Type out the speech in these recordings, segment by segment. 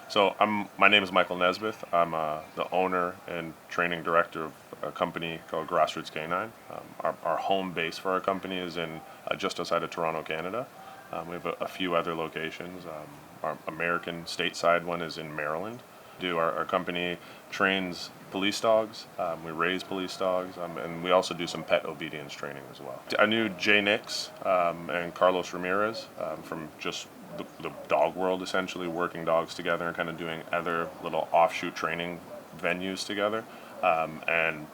So my name is Michael Nesbith. I'm the owner and training director of a company called Grassroots K9. Our home base for our company is in just outside of Toronto, Canada. We have a few other locations. Our American stateside one is in Maryland. Our company trains police dogs. We raise police dogs, and we also do some pet obedience training as well. I knew K9s and Carlos Ramirez from just the dog world, essentially working dogs together and kind of doing other little offshoot training venues together. And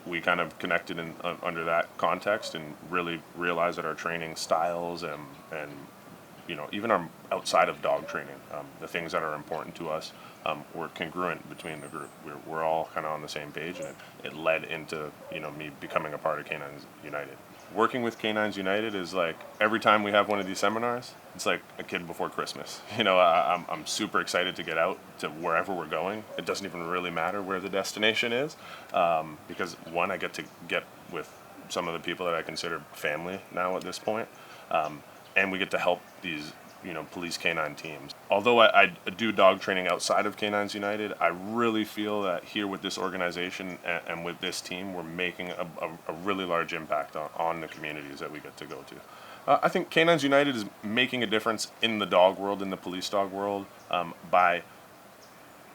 we kind of connected under that context and really realized that our training styles and even our outside of dog training, the things that are important to us were congruent between the group. We're all kind of on the same page, and it led into me becoming a part of K9s United. Working with K9s United is like every time we have one of these seminars, it's like a kid before Christmas. I'm super excited to get out to wherever we're going. It doesn't even really matter where the destination is, because one, I get to get with some of the people that I consider family now at this point. And we get to help these police canine teams. Although I do dog training outside of K9s United, I really feel that here with this organization and with this team, we're making a really large impact on the communities that we get to go to. I think K9s United is making a difference in the dog world, in the police dog world, by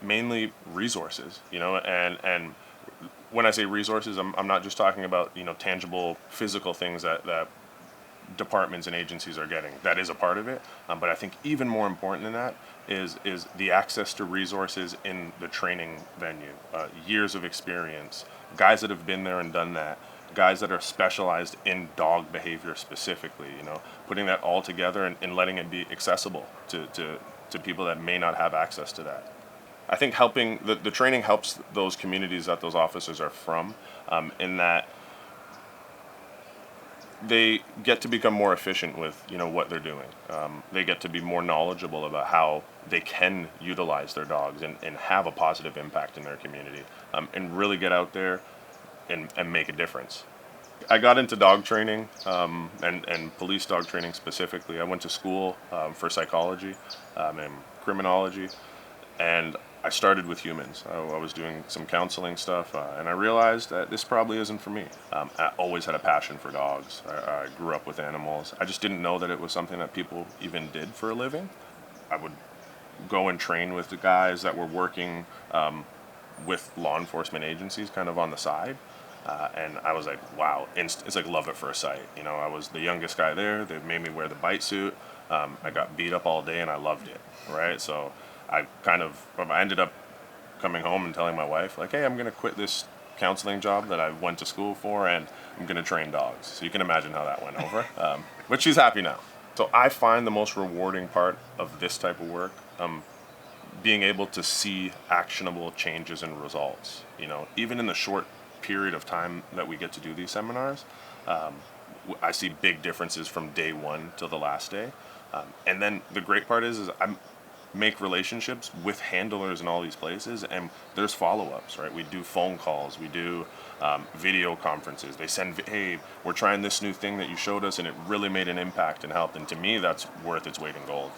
mainly resources, and when I say resources, I'm not just talking about tangible physical things that departments and agencies are getting. That is a part of it, but I think even more important than that is the access to resources in the training venue. Years of experience, guys that have been there and done that, guys that are specialized in dog behavior specifically, putting that all together and letting it be accessible to people that may not have access to that. I think helping the training helps those communities that those officers are from, in that they get to become more efficient with what they're doing. They get to be more knowledgeable about how they can utilize their dogs and have a positive impact in their community, and really get out there and make a difference. I got into dog training, and police dog training specifically. I went to school for psychology and criminology, and I started with humans. I was doing some counseling stuff, and I realized that this probably isn't for me. I always had a passion for dogs. I grew up with animals. I just didn't know that it was something that people even did for a living. I would go and train with the guys that were working with law enforcement agencies kind of on the side. And I was like, wow, it's like love at first sight. I was the youngest guy there. They made me wear the bite suit. I got beat up all day and I loved it, right? So I ended up coming home and telling my wife, like, hey, I'm going to quit this counseling job that I went to school for, and I'm going to train dogs. So you can imagine how that went over. But she's happy now. So I find the most rewarding part of this type of work, being able to see actionable changes and results. Even in the short period of time that we get to do these seminars, I see big differences from day one till the last day. And then the great part is I make relationships with handlers in all these places, and there's follow-ups, right? We do phone calls, we do video conferences. They send, hey, we're trying this new thing that you showed us and it really made an impact and helped, and to me that's worth its weight in gold.